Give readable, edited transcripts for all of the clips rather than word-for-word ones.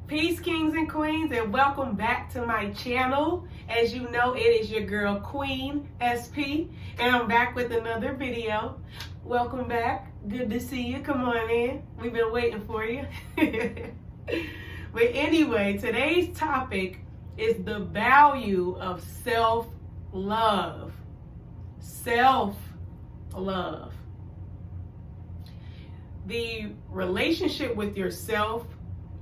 Peace, kings and queens, and welcome back to my channel. As you know, it is your girl Queen SP, and I'm back with another video. Welcome back. Good to see you. Come on in. We've been waiting for you. But anyway, today's topic is the value of self-love. Self-love. The relationship with yourself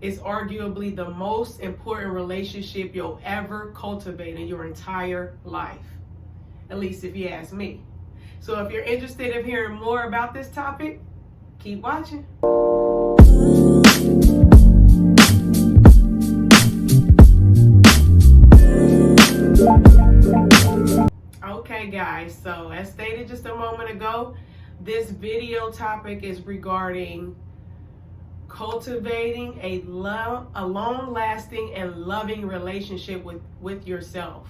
is arguably the most important relationship you'll ever cultivate in your entire life. At least if you ask me. So if you're interested in hearing more about this topic, keep watching. Okay guys, so as stated just a moment ago, this video topic is regarding cultivating a long-lasting and loving relationship with yourself,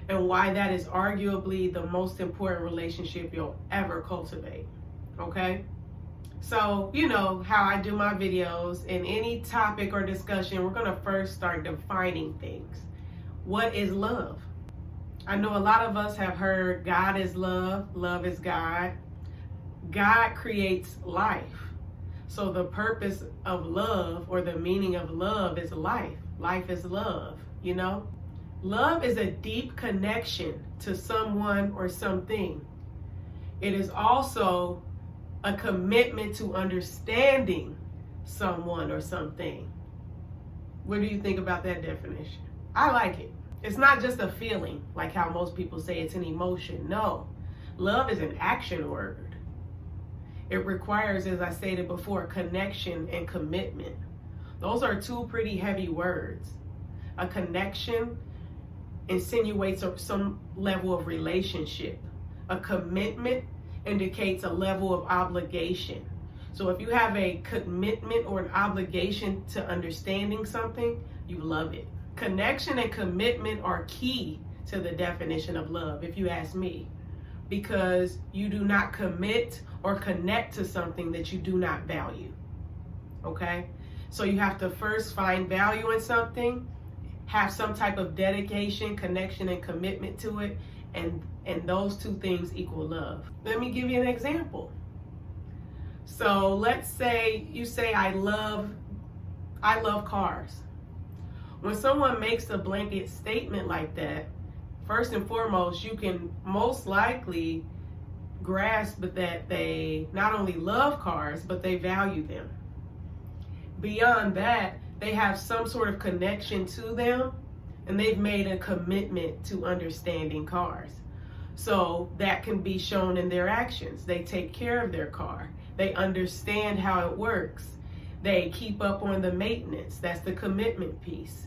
and why that is arguably the most important relationship you'll ever cultivate. Okay, so you know how I do my videos. In any topic or discussion, we're going to first start defining things. What is love? I know a lot of us have heard God is love, love is God. God creates life. So the purpose of love, or the meaning of love, is life. Life is love, you know? Love is a deep connection to someone or something. It is also a commitment to understanding someone or something. What do you think about that definition? I like it. It's not just a feeling, like how most people say it's an emotion. No, love is an action word. It requires, as I stated before, connection and commitment. Those are two pretty heavy words. A connection insinuates some level of relationship. A commitment indicates a level of obligation. So if you have a commitment or an obligation to understanding something, you love it. Connection and commitment are key to the definition of love, if you ask me, because you do not commit or connect to something that you do not value. Okay? So you have to first find value in something, have some type of dedication, connection, and commitment to it, and those two things equal love. Let me give you an example. So let's say you say, I love cars. When someone makes a blanket statement like that, first and foremost, you can most likely grasp that they not only love cars, but they value them. Beyond that, they have some sort of connection to them, and they've made a commitment to understanding cars. So that can be shown in their actions. They take care of their car. They understand how it works. They keep up on the maintenance. That's the commitment piece.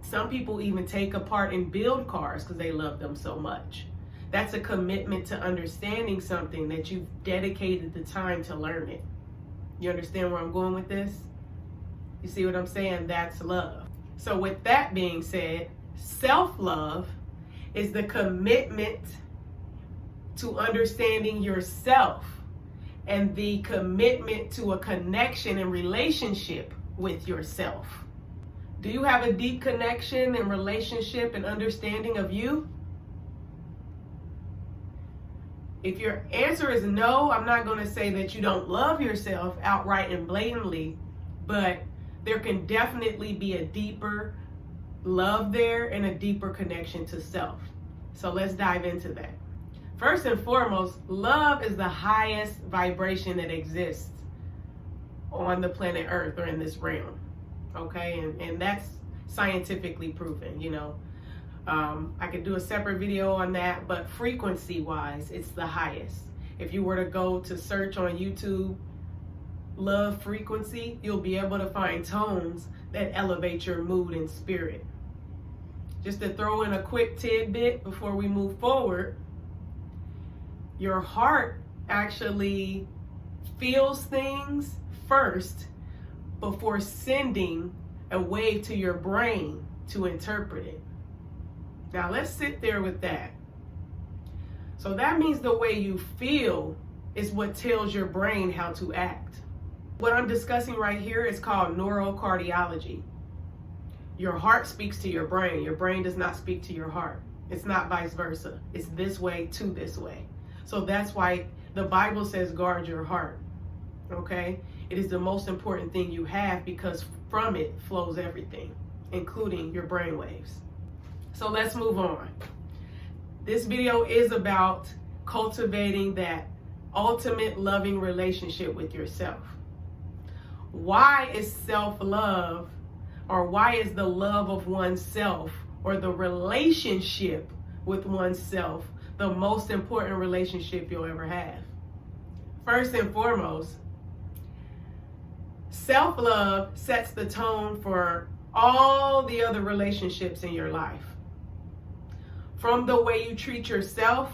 Some people even take apart and build cars because they love them so much. That's a commitment to understanding something that you've dedicated the time to learn it. You understand where I'm going with this? You see what I'm saying? That's love. So with that being said, self-love is the commitment to understanding yourself and the commitment to a connection and relationship with yourself. Do you have a deep connection and relationship and understanding of you? If your answer is no, I'm not going to say that you don't love yourself outright and blatantly, but there can definitely be a deeper love there and a deeper connection to self. So let's dive into that. First and foremost, love is the highest vibration that exists on the planet Earth or in this realm. Okay, and that's scientifically proven, you know. I could do a separate video on that, but frequency wise, it's the highest. If you were to go to search on YouTube, love frequency, you'll be able to find tones that elevate your mood and spirit. Just to throw in a quick tidbit before we move forward, your heart actually feels things first before sending a wave to your brain to interpret it. Now let's sit there with that. So that means the way you feel is what tells your brain how to act. What I'm discussing right here is called neurocardiology. Your heart speaks to your brain. Your brain does not speak to your heart. It's not vice versa. It's this way to this way. So that's why the Bible says guard your heart. Okay? It is the most important thing you have because from it flows everything, including your brain waves. So let's move on. This video is about cultivating that ultimate loving relationship with yourself. Why is self-love, or why is the love of oneself or the relationship with oneself the most important relationship you'll ever have? First and foremost, self-love sets the tone for all the other relationships in your life. From the way you treat yourself,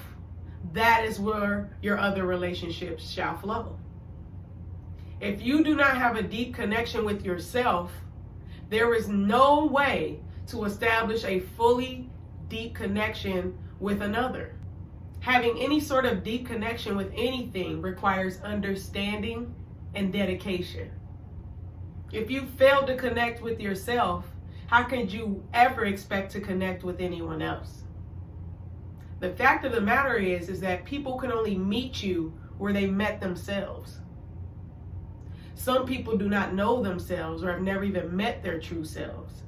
that is where your other relationships shall flow. If you do not have a deep connection with yourself, there is no way to establish a fully deep connection with another. Having any sort of deep connection with anything requires understanding and dedication. If you fail to connect with yourself, how could you ever expect to connect with anyone else? The fact of the matter is that people can only meet you where they met themselves. Some people do not know themselves or have never even met their true selves.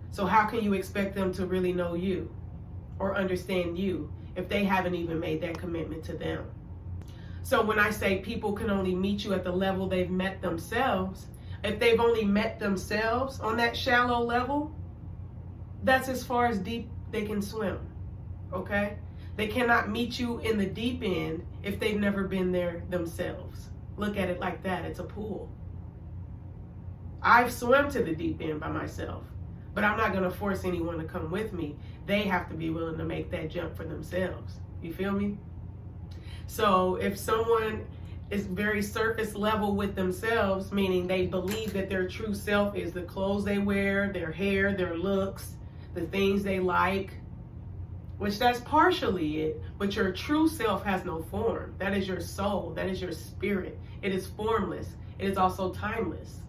So how can you expect them to really know you or understand you if they haven't even made that commitment to them? So when I say people can only meet you at the level they've met themselves, if they've only met themselves on that shallow level, that's as far as deep they can swim, okay? They cannot meet you in the deep end if they've never been there themselves. Look at it like that. It's a pool. I've swum to the deep end by myself, but I'm not going to force anyone to come with me. They have to be willing to make that jump for themselves. You feel me? So if someone is very surface level with themselves, meaning they believe that their true self is the clothes they wear, their hair, their looks, the things they like, which that's partially it, but your true self has no form. That is your soul. That is your spirit. It is formless. It is also timeless.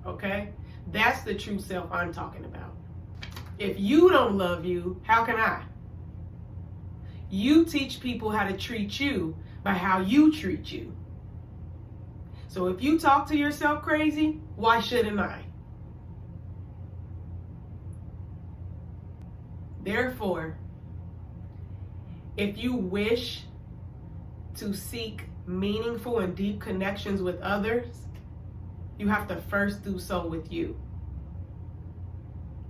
Okay? That's the true self I'm talking about. If you don't love you, how can I? You teach people how to treat you by how you treat you. So if you talk to yourself crazy, why shouldn't I? Therefore, if you wish to seek meaningful and deep connections with others, you have to first do so with you.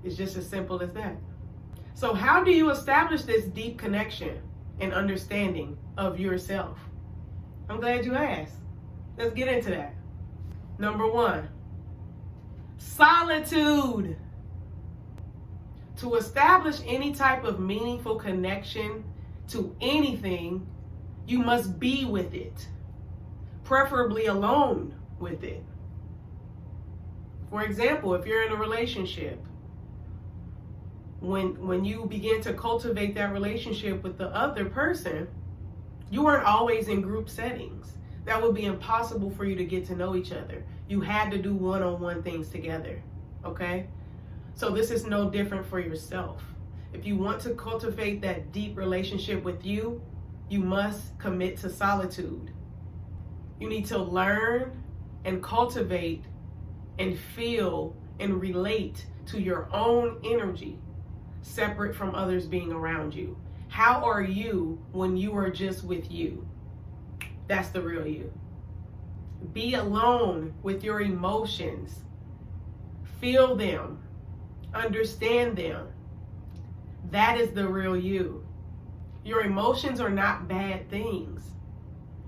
It's just as simple as that. So how do you establish this deep connection and understanding of yourself? I'm glad you asked. Let's get into that. Number one, solitude. To establish any type of meaningful connection to anything, you must be with it, preferably alone with it. For example, if you're in a relationship, when you begin to cultivate that relationship with the other person, you aren't always in group settings. That would be impossible for you to get to know each other. You had to do one-on-one things together, okay? So this is no different for yourself. If you want to cultivate that deep relationship with you, you must commit to solitude. You need to learn and cultivate and feel and relate to your own energy, separate from others being around you. How are you when you are just with you? That's the real you. Be alone with your emotions. Feel them. Understand them. That is the real you. Your emotions are not bad things.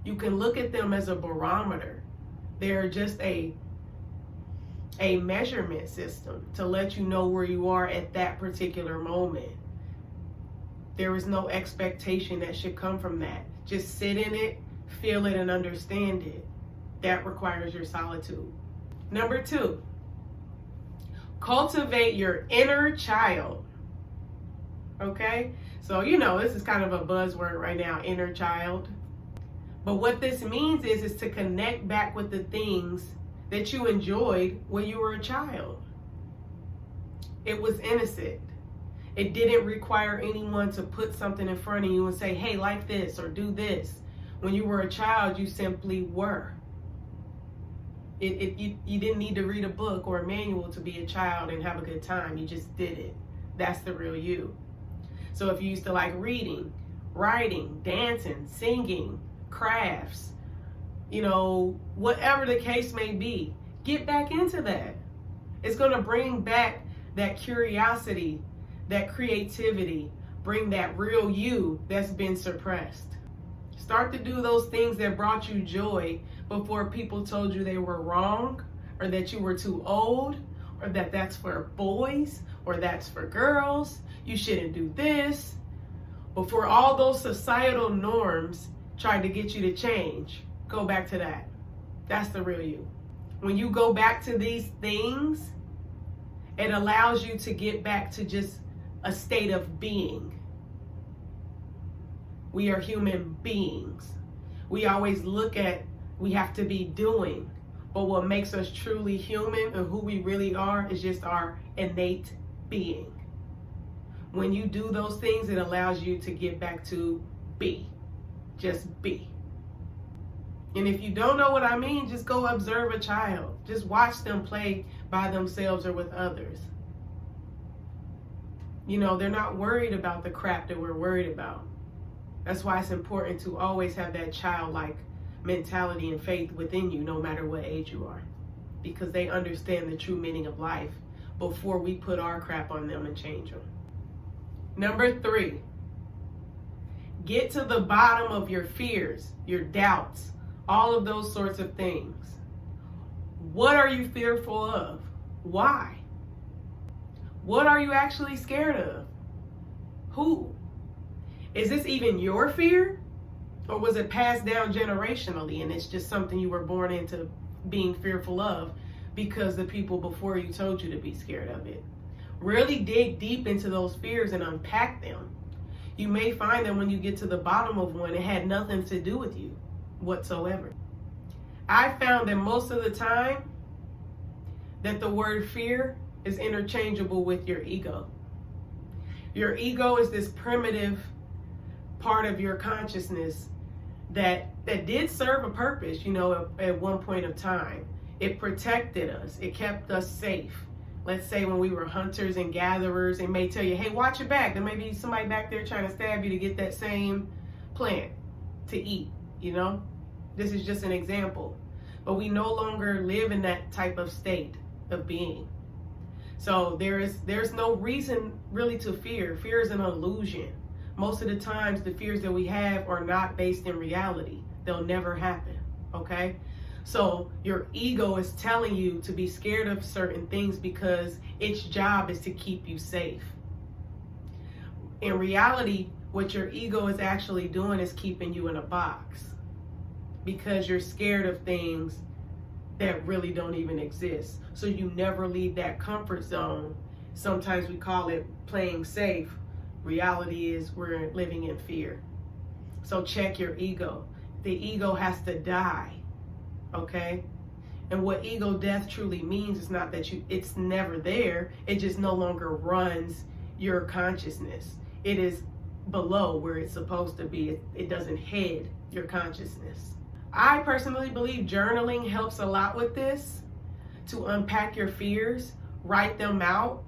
You can look at them as a barometer. They're just a measurement system to let you know where you are at that particular moment. There is no expectation that should come from that. Just sit in it, feel it, and understand it. That requires your solitude. Number two, cultivate your inner child. Okay? So, this is kind of a buzzword right now, inner child. But what this means is to connect back with the things that you enjoyed when you were a child. It was innocent. It didn't require anyone to put something in front of you and say, hey, like this or do this. When you were a child, you simply were. You didn't need to read a book or a manual to be a child and have a good time. You just did it. That's the real you. So if you used to like reading, writing, dancing, singing, crafts, whatever the case may be, get back into that. It's going to bring back that curiosity, that creativity, bring that real you that's been suppressed. Start to do those things that brought you joy before people told you they were wrong, or that you were too old, or that that's for boys, or that's for girls. You shouldn't do this. Before all those societal norms tried to get you to change, go back to that. That's the real you. When you go back to these things, it allows you to get back to just a state of being. We are human beings. We always look at we have to be doing, but what makes us truly human and who we really are is just our innate being. When you do those things, it allows you to get back to be. Just be. And if you don't know what I mean, just go observe a child. Just watch them play by themselves or with others. They're not worried about the crap that we're worried about. That's why it's important to always have that childlike mentality and faith within you, no matter what age you are, because they understand the true meaning of life before we put our crap on them and change them. Number 3, get to the bottom of your fears, your doubts, all of those sorts of things. What are you fearful of? Why? What are you actually scared of? Who? Is this even your fear? Or was it passed down generationally and it's just something you were born into being fearful of because the people before you told you to be scared of it? Really dig deep into those fears and unpack them. You may find that when you get to the bottom of one, it had nothing to do with you whatsoever. I found that most of the time that the word fear is interchangeable with your ego. Your ego is this primitive part of your consciousness that did serve a purpose, at one point of time. It protected us. It kept us safe. Let's say when we were hunters and gatherers, it may tell you, hey, watch your back. There may be somebody back there trying to stab you to get that same plant to eat, This is just an example. But we no longer live in that type of state of being. So there's no reason really to fear. Fear is an illusion. Most of the times, the fears that we have are not based in reality. They'll never happen, okay? So your ego is telling you to be scared of certain things because its job is to keep you safe. In reality, what your ego is actually doing is keeping you in a box because you're scared of things that really don't even exist. So you never leave that comfort zone. Sometimes we call it playing safe. Reality is we're living in fear. So check your ego. The ego has to die, okay? And what ego death truly means is not that it's never there. It just no longer runs your consciousness. It is below where it's supposed to be. It doesn't head your consciousness. I personally believe journaling helps a lot with this, to unpack your fears, write them out,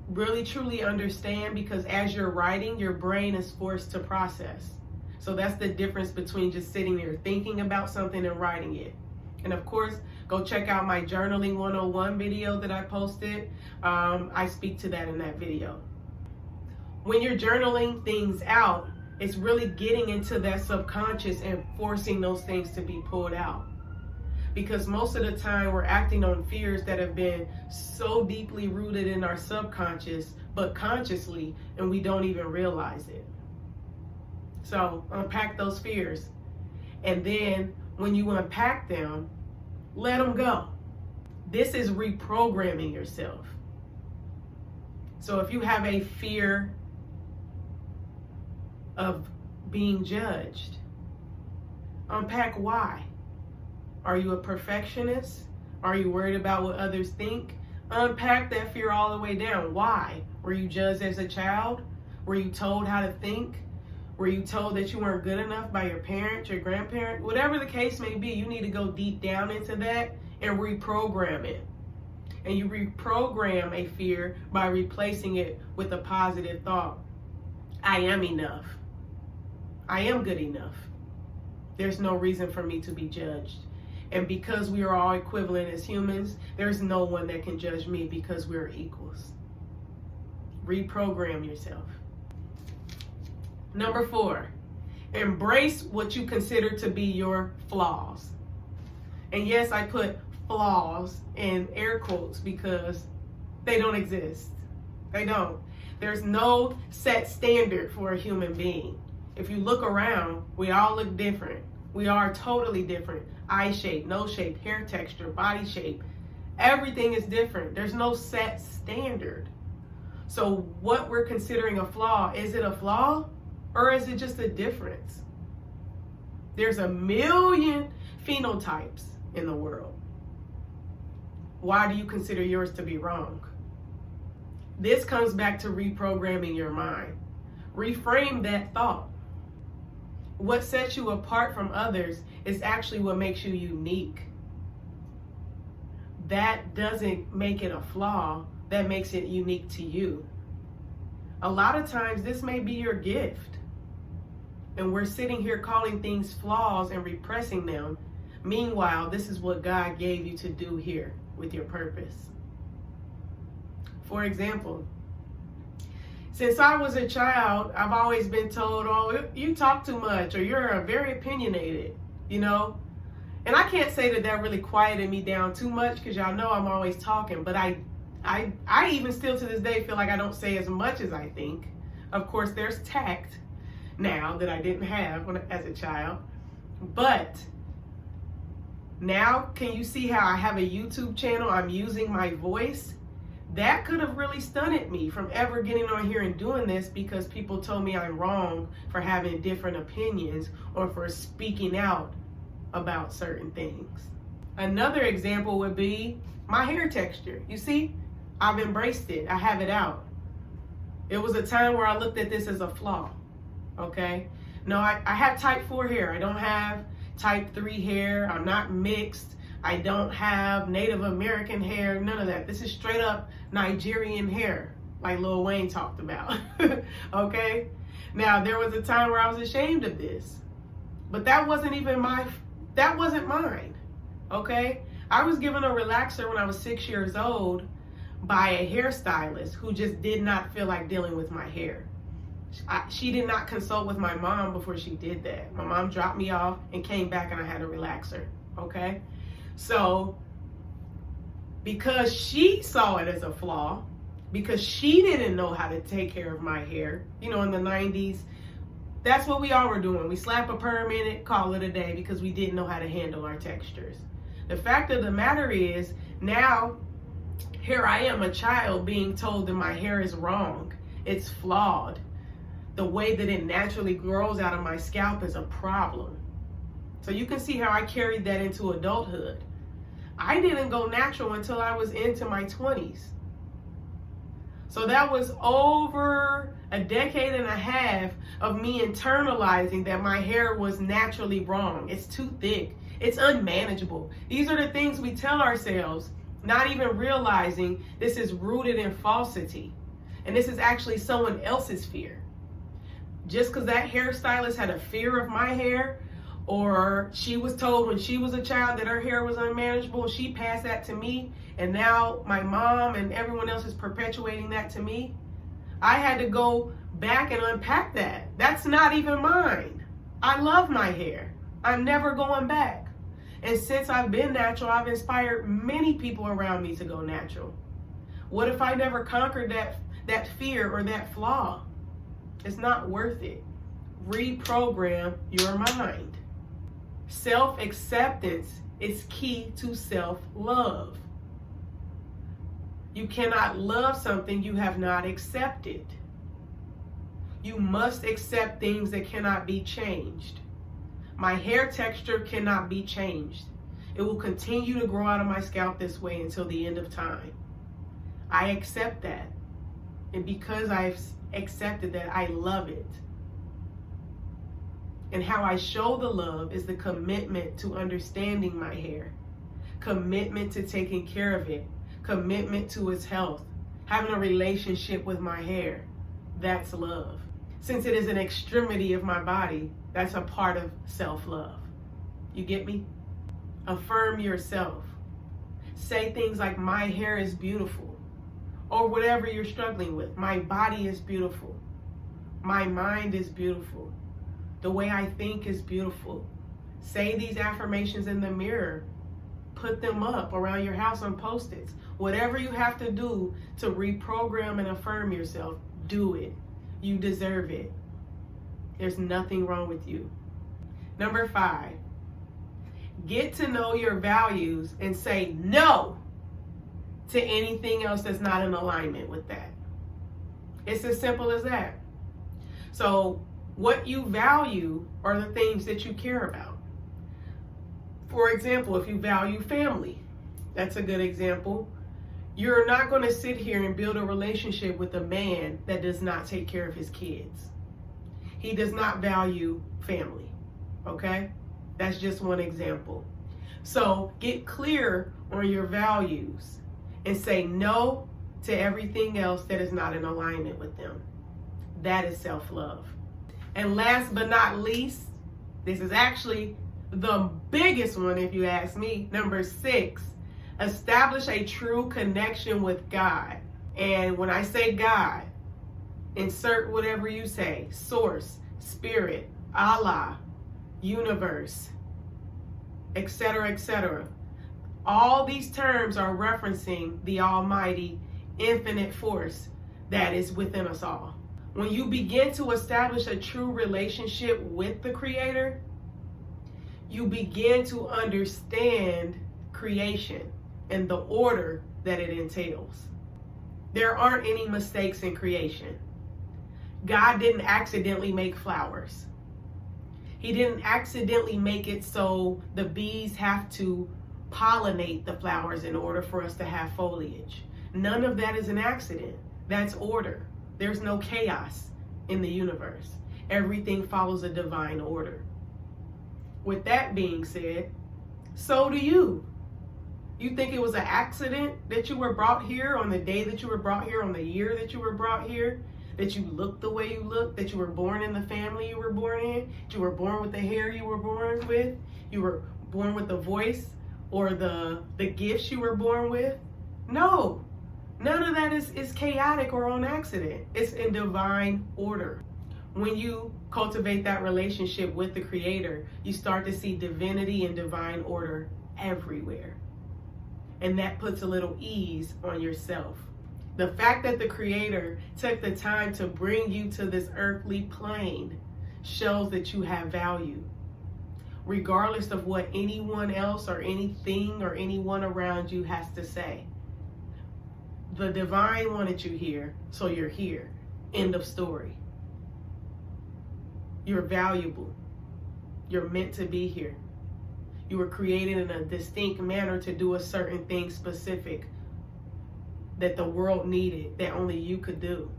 really truly understand, because as you're writing, your brain is forced to process. So that's the difference between just sitting there thinking about something and writing it. And of course, go check out my Journaling 101 video that I posted. I speak to that in that video. When you're journaling things out, it's really getting into that subconscious and forcing those things to be pulled out. Because most of the time we're acting on fears that have been so deeply rooted in our subconscious, but consciously, and we don't even realize it. So unpack those fears. And then when you unpack them, let them go. This is reprogramming yourself. So if you have a fear of being judged, unpack why. Are you a perfectionist? Are you worried about what others think? Unpack that fear all the way down. Why? Were you judged as a child? Were you told how to think? Were you told that you weren't good enough by your parents, your grandparents? Whatever the case may be, you need to go deep down into that and reprogram it. And you reprogram a fear by replacing it with a positive thought. I am enough. I am good enough. There's no reason for me to be judged. And because we are all equivalent as humans, there's no one that can judge me because we're equals. Reprogram yourself. Number 4, embrace what you consider to be your flaws. And yes, I put flaws in air quotes because they don't exist. They don't. There's no set standard for a human being. If you look around, we all look different. We are totally different. Eye shape, nose shape, hair texture, body shape. Everything is different. There's no set standard. So what we're considering a flaw, is it a flaw or is it just a difference? There's a million phenotypes in the world. Why do you consider yours to be wrong? This comes back to reprogramming your mind. Reframe that thought. What sets you apart from others is actually what makes you unique. That doesn't make it a flaw, that makes it unique to you. A lot of times this may be your gift. And we're sitting here calling things flaws and repressing them. Meanwhile, this is what God gave you to do here with your purpose. For example, since I was a child, I've always been told, oh, you talk too much, or you're very opinionated, you know? And I can't say that that really quieted me down too much because y'all know I'm always talking, but I even still to this day feel like I don't say as much as I think. Of course, there's tact now that I didn't have as a child. But now, can you see how I have a YouTube channel? I'm using my voice. That could have really stunted me from ever getting on here and doing this because people told me I'm wrong for having different opinions or for speaking out about certain things. Another example would be my hair texture. You see, I've embraced it. I have it out. It was a time where I looked at this as a flaw. Okay? No, I have type 4 hair. I don't have type 3 hair. I'm not mixed. I don't have Native American hair. None of that. This is straight up Nigerian hair, like Lil Wayne talked about. Okay? Now, there was a time where I was ashamed of this. But that wasn't mine. Okay? I was given a relaxer when I was 6 years old by a hairstylist who just did not feel like dealing with my hair. She did not consult with my mom before she did that. My mom dropped me off and came back and I had a relaxer. Okay? So, because she saw it as a flaw, because she didn't know how to take care of my hair, you know, in the 90s, that's what we all were doing. We slap a perm in it, call it a day because we didn't know how to handle our textures. The fact of the matter is, now, here I am, a child, being told that my hair is wrong. It's flawed. The way that it naturally grows out of my scalp is a problem. So you can see how I carried that into adulthood. I didn't go natural until I was into my 20s. So that was over a decade and a half of me internalizing that my hair was naturally wrong. It's too thick. It's unmanageable. These are the things we tell ourselves, not even realizing this is rooted in falsity. And this is actually someone else's fear. Just because that hairstylist had a fear of my hair, or she was told when she was a child that her hair was unmanageable, she passed that to me, and now my mom and everyone else is perpetuating that to me. I had to go back and unpack that. That's not even mine. I love my hair. I'm never going back. And since I've been natural, I've inspired many people around me to go natural. What if I never conquered that fear or that flaw? It's not worth it. Reprogram your mind. Self-acceptance is key to self-love. You cannot love something you have not accepted. You must accept things that cannot be changed. My hair texture cannot be changed. It will continue to grow out of my scalp this way until the end of time. I accept that. And because I've accepted that, I love it. And how I show the love is the commitment to understanding my hair, commitment to taking care of it, commitment to its health, having a relationship with my hair. That's love. Since it is an extremity of my body, that's a part of self-love. You get me? Affirm yourself. Say things like, my hair is beautiful. Or whatever you're struggling with. My body is beautiful. My mind is beautiful. The way I think is beautiful. Say these affirmations in the mirror. Put them up around your house on Post-its. Whatever you have to do to reprogram and affirm yourself, do it. You deserve it. There's nothing wrong with you. Number 5, get to know your values and say no to anything else that's not in alignment with that. It's as simple as that. So what you value are the things that you care about. For example, if you value family, that's a good example. You're not going to sit here and build a relationship with a man that does not take care of his kids. He does not value family, okay? That's just one example. So get clear on your values and say no to everything else that is not in alignment with them. That is self-love. And last but not least, this is actually the biggest one if you ask me, number 6, establish a true connection with God. And when I say God, insert whatever you say, source, spirit, Allah, universe, etc., etc. All these terms are referencing the almighty, infinite force that is within us all. When you begin to establish a true relationship with the Creator, you begin to understand creation and the order that it entails. There aren't any mistakes in creation. God didn't accidentally make flowers. He didn't accidentally make it so the bees have to pollinate the flowers in order for us to have foliage. None of that is an accident. That's order. There's no chaos in the universe. Everything follows a divine order. With that being said, so do you. You think it was an accident that you were brought here on the day that you were brought here, on the year that you were brought here, that you look the way you look, that you were born in the family you were born in, that you were born with the hair you were born with, you were born with the voice or the gifts you were born with? No, none of that is chaotic or on accident. It's in divine order. When you cultivate that relationship with the Creator, you start to see divinity and divine order everywhere. And that puts a little ease on yourself. The fact that the Creator took the time to bring you to this earthly plane shows that you have value. Regardless of what anyone else or anything or anyone around you has to say. The divine wanted you here, so you're here. End of story. You're valuable. You're meant to be here. You were created in a distinct manner to do a certain thing specific that the world needed, that only you could do.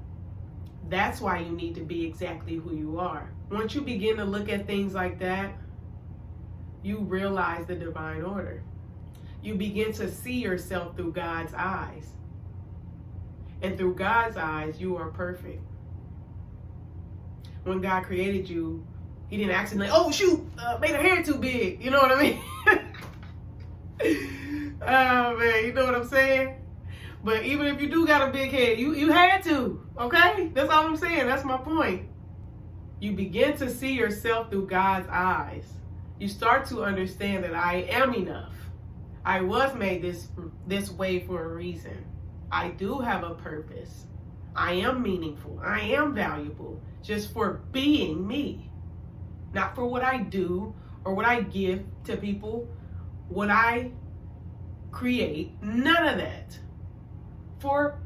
That's why you need to be exactly who you are. Once you begin to look at things like that, you realize the divine order. You begin to see yourself through God's eyes. And through God's eyes, you are perfect. When God created you, He didn't accidentally, oh shoot, made her hair too big. You know what I mean? Oh man, you know what I'm saying? But even if you do got a big head, you had to, okay? That's all I'm saying. That's my point. You begin to see yourself through God's eyes. You start to understand that I am enough. I was made this way for a reason. I do have a purpose. I am meaningful. I am valuable just for being me. Not for what I do or what I give to people, what I create, none of that. For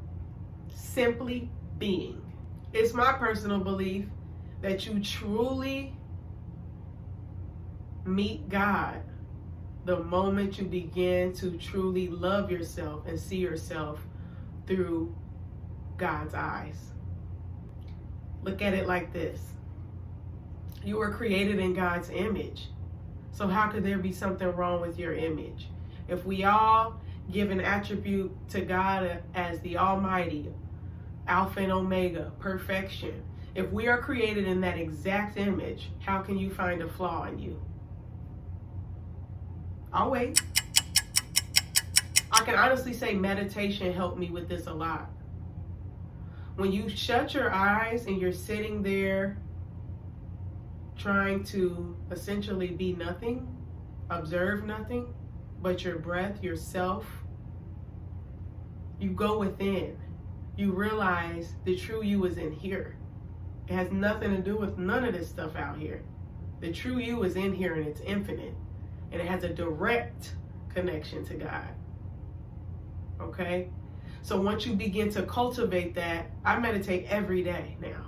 simply being. It's my personal belief that you truly meet God the moment you begin to truly love yourself and see yourself through God's eyes. Look at it like this. You were created in God's image. So how could there be something wrong with your image? If we all give an attribute to God as the Almighty, Alpha and Omega, perfection, if we are created in that exact image, how can you find a flaw in you? I'll wait. I can honestly say meditation helped me with this a lot. When you shut your eyes and you're sitting there trying to essentially be nothing, observe nothing but your breath, yourself, you go within. You realize the true you is in here. It has nothing to do with none of this stuff out here. The true you is in here and it's infinite. And it has a direct connection to God. Okay? So once you begin to cultivate that, I meditate every day now.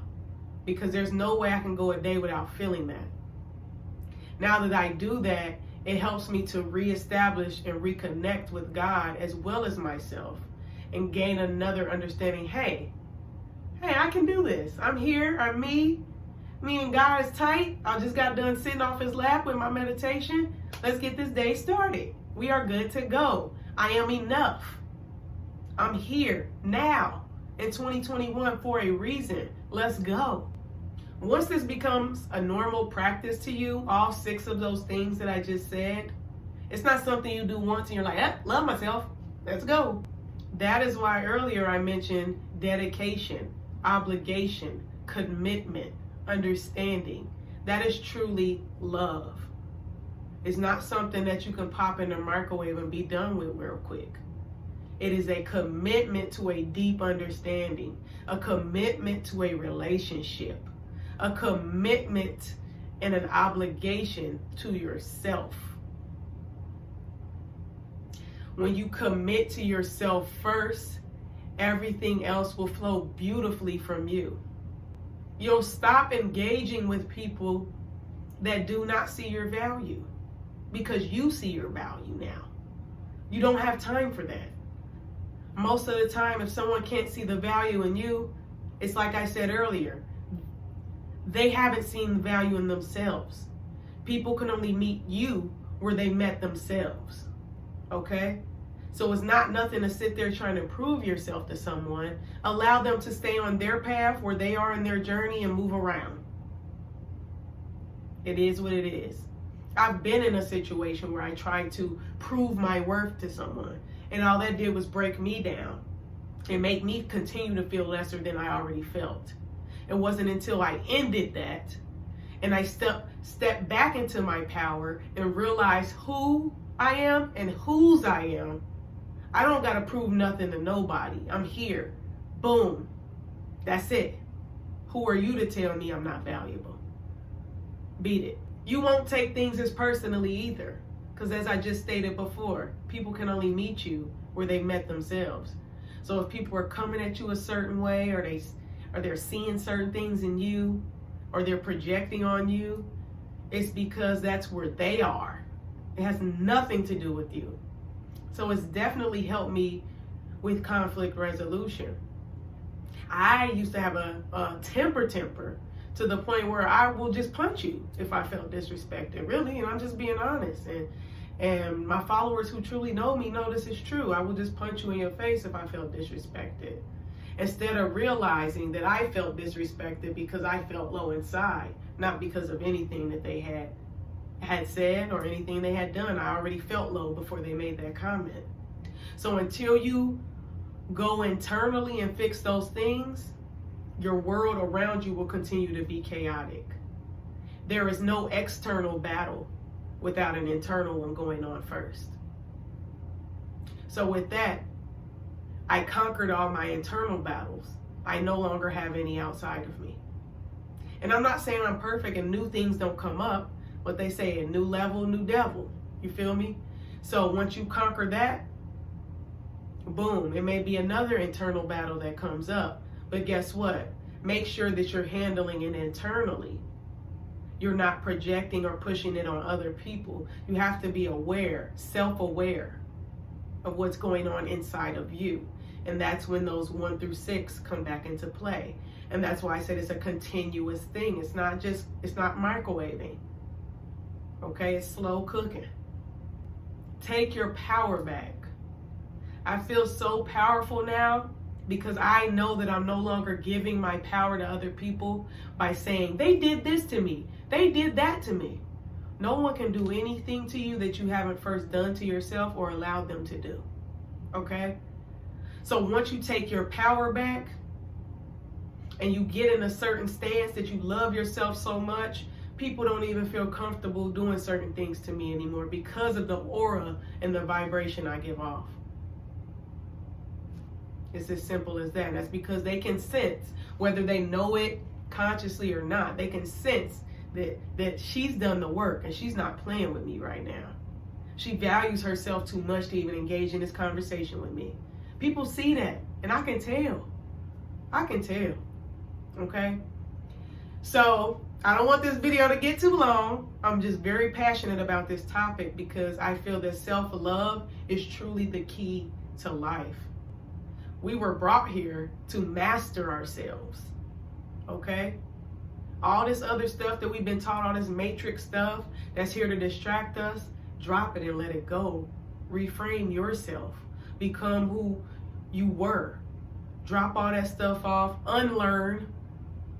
Because there's no way I can go a day without feeling that. Now that I do that, it helps me to reestablish and reconnect with God as well as myself and gain another understanding. Hey, I can do this. I'm here. I'm me. Me and God is tight. I just got done sitting off his lap with my meditation. Let's get this day started. We are good to go. I am enough. I'm here now in 2021 for a reason. Let's go. Once this becomes a normal practice to you, all 6 of those things that I just said, it's not something you do once and you're like, love myself. Let's go. That is why earlier I mentioned dedication, obligation, commitment, understanding. That is truly love. It's not something that you can pop in the microwave and be done with real quick. It is a commitment to a deep understanding, a commitment to a relationship, a commitment and an obligation to yourself. When you commit to yourself first, everything else will flow beautifully from you. You'll stop engaging with people that do not see your value because you see your value now. You don't have time for that. Most of the time, if someone can't see the value in you, it's like I said earlier, they haven't seen the value in themselves. People can only meet you where they met themselves. Okay? So it's not nothing to sit there trying to prove yourself to someone. Allow them to stay on their path where they are in their journey and move around. It is what it is. I've been in a situation where I tried to prove my worth to someone, and all that did was break me down and make me continue to feel lesser than I already felt. It wasn't until I ended that and I stepped back into my power and realized who I am and whose I am. I don't got to prove nothing to nobody. I'm here. Boom. That's it. Who are you to tell me I'm not valuable? Beat it. You won't take things as personally either. Because as I just stated before, people can only meet you where they met themselves. So if people are coming at you a certain way, or they're seeing certain things in you, or they're projecting on you, it's because that's where they are. It has nothing to do with you. So it's definitely helped me with conflict resolution. I used to have a temper to the point where I will just punch you if I felt disrespected, really, and I'm just being honest. And my followers who truly know me know this is true. I will just punch you in your face if I felt disrespected, instead of realizing that I felt disrespected because I felt low inside, not because of anything that they had said or anything they had done. I already felt low before they made that comment. So until you go internally and fix those things, your world around you will continue to be chaotic. There is no external battle without an internal one going on first. So with that, I conquered all my internal battles. I no longer have any outside of me. And I'm not saying I'm perfect and new things don't come up, but they say a new level, new devil. You feel me? So once you conquer that, boom, it may be another internal battle that comes up. But guess what? Make sure that you're handling it internally. you're not projecting or pushing it on other people. You have to be aware, self-aware of what's going on inside of you. And that's when those 1 through 6 come back into play. And that's why I said it's a continuous thing. It's not microwaving. Okay, it's slow cooking. Take your power back. I feel so powerful now because I know that I'm no longer giving my power to other people by saying, they did this to me, they did that to me. No one can do anything to you that you haven't first done to yourself or allowed them to do. Okay? So once you take your power back and you get in a certain stance that you love yourself so much, people don't even feel comfortable doing certain things to me anymore because of the aura and the vibration I give off. It's as simple as that. That's because they can sense, whether they know it consciously or not, they can sense that she's done the work and she's not playing with me right now. She values herself too much to even engage in this conversation with me. People see that, and I can tell. I can tell. Okay? So, I don't want this video to get too long. I'm just very passionate about this topic because I feel that self-love is truly the key to life. We were brought here to master ourselves. Okay? All this other stuff that we've been taught, all this matrix stuff that's here to distract us, drop it and let it go. Reframe yourself. Become who you were. Drop all that stuff off. Unlearn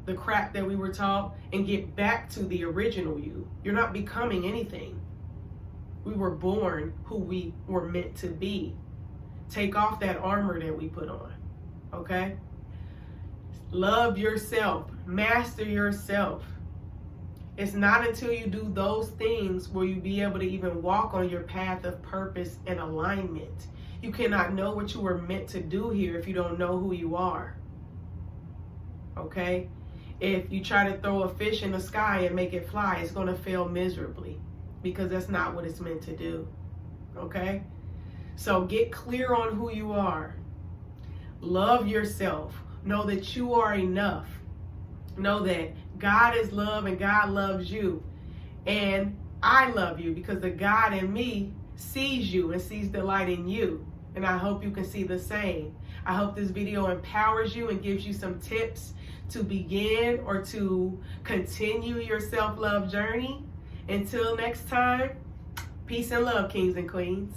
the crap that we were taught and get back to the original you. You're not becoming anything. We were born who we were meant to be. Take off that armor that we put on. Okay? Love yourself. Master yourself. It's not until you do those things will you be able to even walk on your path of purpose and alignment. You cannot know what you were meant to do here if you don't know who you are. Okay? If you try to throw a fish in the sky and make it fly, it's going to fail miserably because that's not what it's meant to do. Okay? So get clear on who you are. Love yourself. Know that you are enough. Know that God is love and God loves you. And I love you because the God in me sees you and sees the light in you. And I hope you can see the same. I hope this video empowers you and gives you some tips to begin or to continue your self-love journey. Until next time, peace and love, kings and queens.